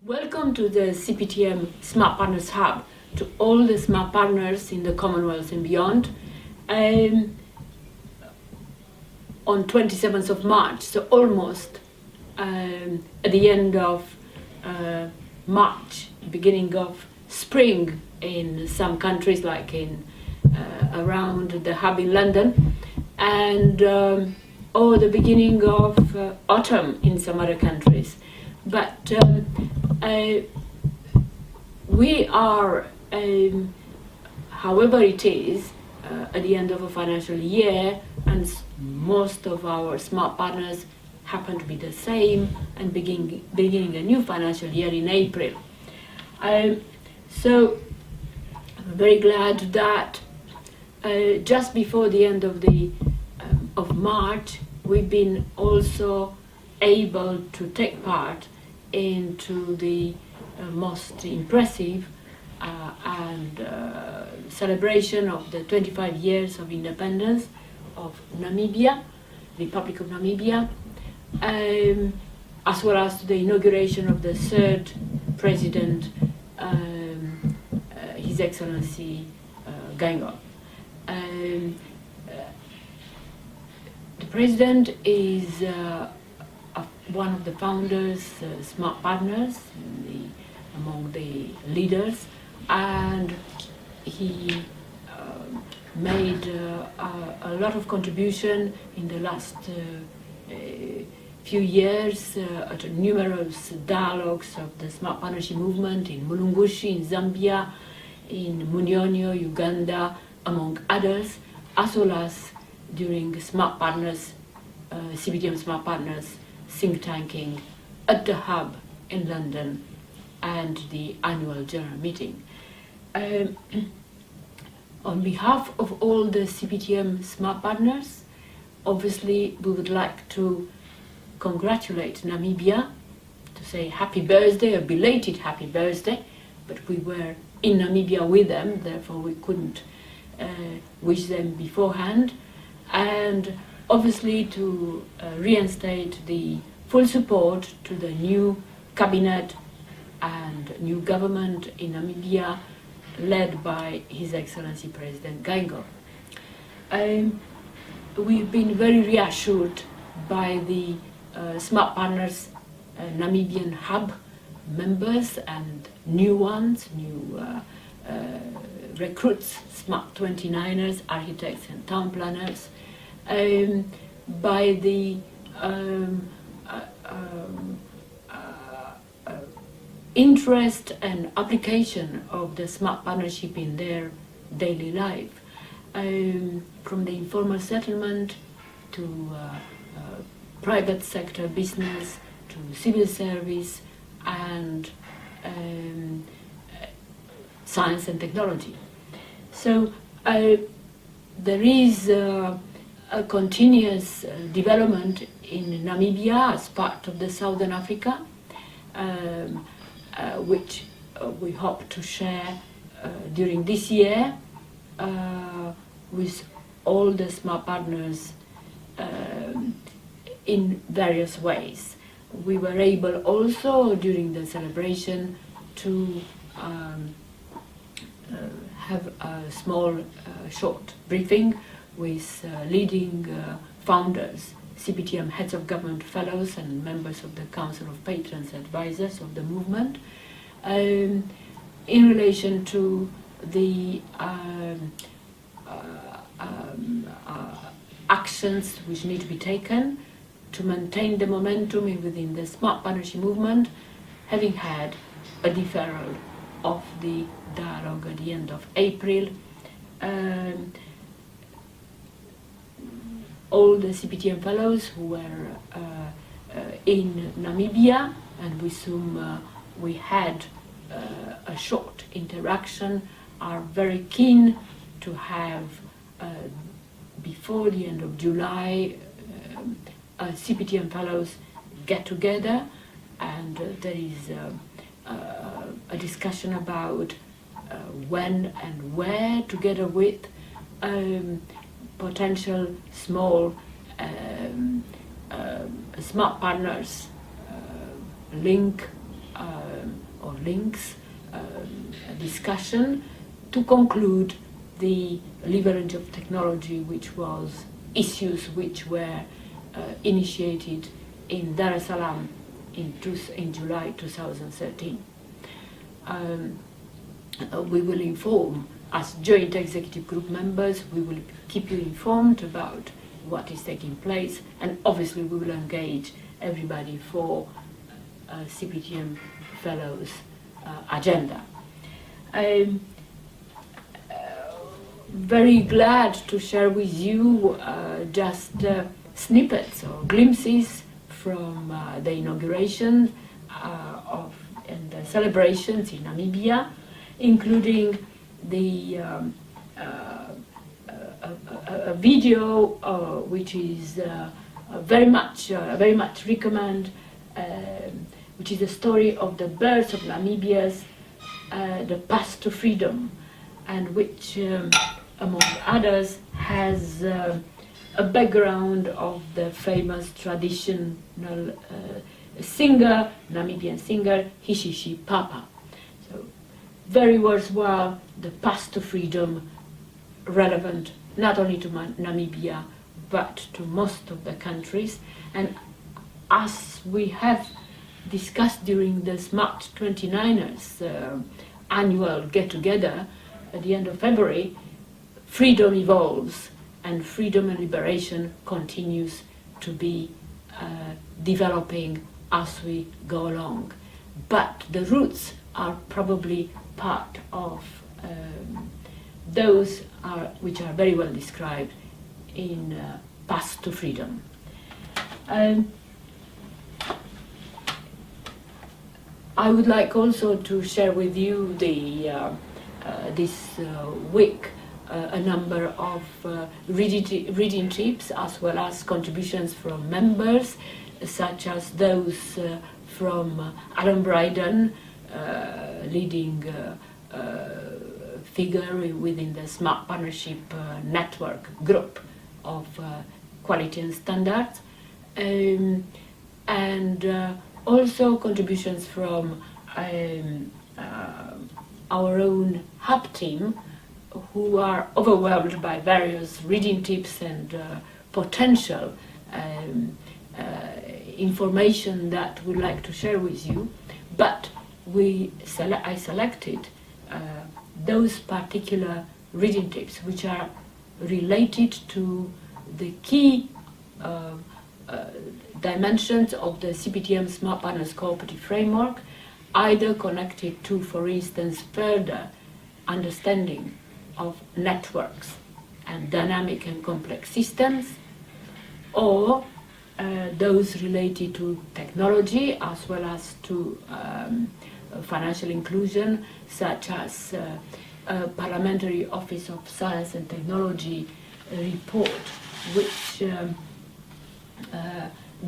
Welcome to the CPTM Smart Partners Hub, to all the smart partners in the Commonwealth and beyond. On 27th of March, so almost at the end of March, beginning of spring in some countries, like in around the hub in London, and or the beginning of autumn in some other countries. But we are, however it is, at the end of a financial year, and most of our smart partners happen to be the same, and beginning a new financial year in April. So I'm very glad that just before the end of March, we've been also able to take part into the most impressive celebration of the 25 years of independence of Namibia, Republic of Namibia, as well as to the inauguration of the third president, His Excellency Gaingo. The president is one of the founders, smart partners, among the leaders, and he made a lot of contribution in the last few years at numerous dialogues of the smart partnership movement in Mulungushi, in Zambia, in Munyonyo, Uganda, among others, as well as during smart partners, CPTM Smart Partners think tanking at the hub in London and the annual general meeting. On behalf of all the CPTM Smart Partners, obviously we would like to congratulate Namibia, to say happy birthday, a belated happy birthday, but we were in Namibia with them, therefore we couldn't wish them beforehand, and obviously to reinstate the full support to the new cabinet and new government in Namibia, led by His Excellency President Gaingo. We've been very reassured by the Smart Partners Namibian Hub members and new ones, new recruits, smart 29ers, architects and town planners, by the interest and application of the smart partnership in their daily life, from the informal settlement to private sector business to civil service and science and technology. So there is a continuous development in Namibia as part of the Southern Africa, which we hope to share during this year with all the smart partners in various ways. We were able also during the celebration to have a small short briefing with leading founders, CPTM heads of government fellows and members of the Council of Patrons Advisors of the movement, in relation to the actions which need to be taken to maintain the momentum within the smart partnership movement, having had a deferral of the dialogue at the end of April. All the CPTM fellows who were in Namibia and with whom we had a short interaction are very keen to have, before the end of July, CPTM fellows get together, and there is a discussion about when and where, together with potential small smart partners link links, a discussion to conclude the leverage of technology, which was issues which were initiated in Dar es Salaam in July 2013. We will inform, as joint executive group members, we will keep you informed about what is taking place, and obviously we will engage everybody for CPTM Fellows agenda. I'm very glad to share with you just snippets or glimpses from the inauguration and the celebrations in Namibia, including the a video which is very much recommend, which is the story of the birth of Namibia's the path to freedom, and which, among others, has a background of the famous traditional singer, Namibian singer, Hishishi Papa. So, very worthwhile, the path to freedom, relevant not only to Namibia, but to most of the countries. And as we have discussed during the Smart 29ers annual get-together at the end of February, freedom evolves, and freedom and liberation continues to be developing as we go along. But the roots are probably part of those which are very well described in Path to Freedom. I would like also to share with you this week a number of reading trips, as well as contributions from members, such as those from Adam Bryden, leading figure within the Smart Partnership Network group of quality and standards, and also contributions from our own hub team, who are overwhelmed by various reading tips and potential information that we'd like to share with you. But I selected those particular reading tips which are related to the key dimensions of the CPTM Smart Partners Cooperative Framework, either connected to, for instance, further understanding of networks and dynamic and complex systems, or those related to technology as well as to financial inclusion, such as Parliamentary Office of Science and Technology report, which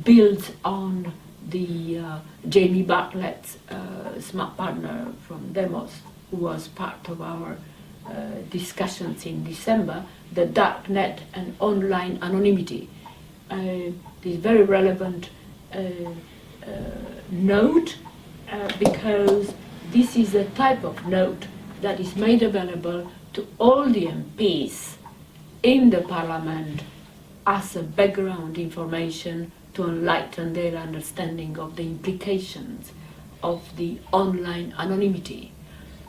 builds on the Jamie Bartlett's smart partner from Demos, who was part of our discussions in December, the dark net and online anonymity. This very relevant note, because this is a type of note that is made available to all the MPs in the Parliament as a background information to enlighten their understanding of the implications of the online anonymity.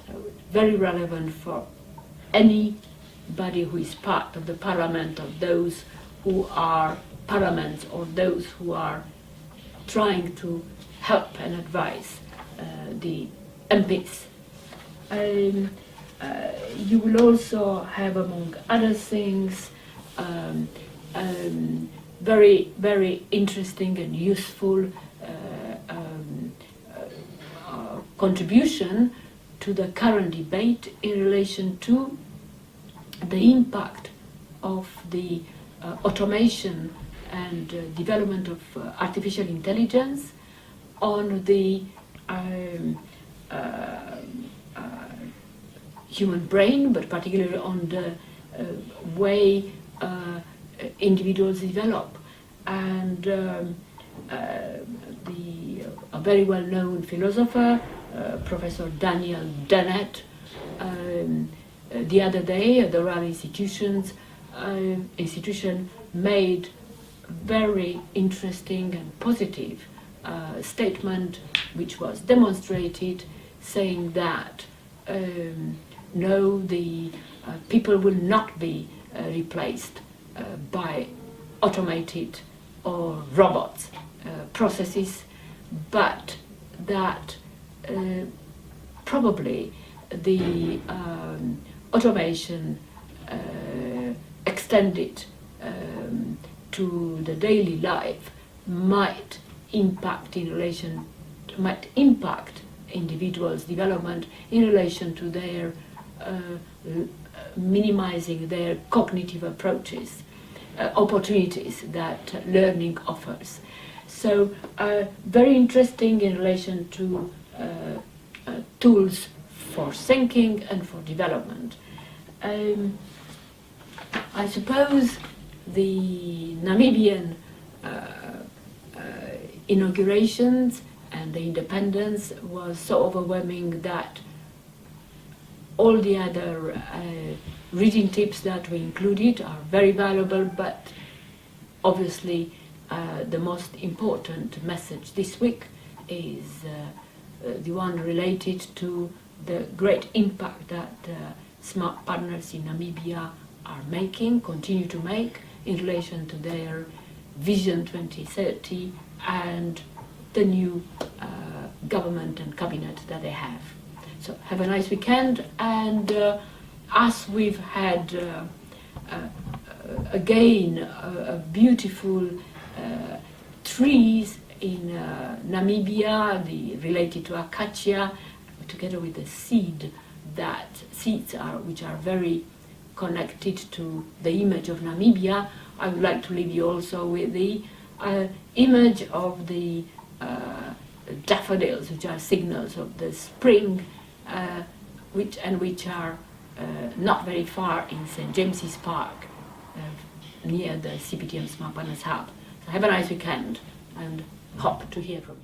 So very relevant for anybody who is part of the Parliament, of those who are parliaments, or those who are trying to help and advise the MPs. You will also have, among other things, very, very interesting and useful contribution to the current debate in relation to the impact of the automation and development of artificial intelligence on the human brain, but particularly on the way individuals develop. And a very well-known philosopher, Professor Daniel Dennett the other day. The Royal Institution made very interesting and positive statement, which was demonstrated, saying that no, the people will not be replaced by automated or robots processes, but that probably the automation extended to the daily life might impact individuals' development in relation to their minimizing their cognitive approaches, opportunities that learning offers. So very interesting in relation to tools for thinking and for development. I suppose the Namibian inaugurations and the independence was so overwhelming that all the other reading tips that we included are very valuable, but obviously the most important message this week is the one related to the great impact that smart partners in Namibia are making, continue to make in relation to their Vision 2030 and the new government and cabinet that they have. So have a nice weekend, and as we've had again a beautiful trees in Namibia, related to acacia, together with the seeds which are very connected to the image of Namibia. I would like to leave you also with the image of the daffodils, which are signals of the spring, which are not very far in St. James's Park, near the CPTM Smart Partners Hub. So have a nice weekend and hope to hear from you.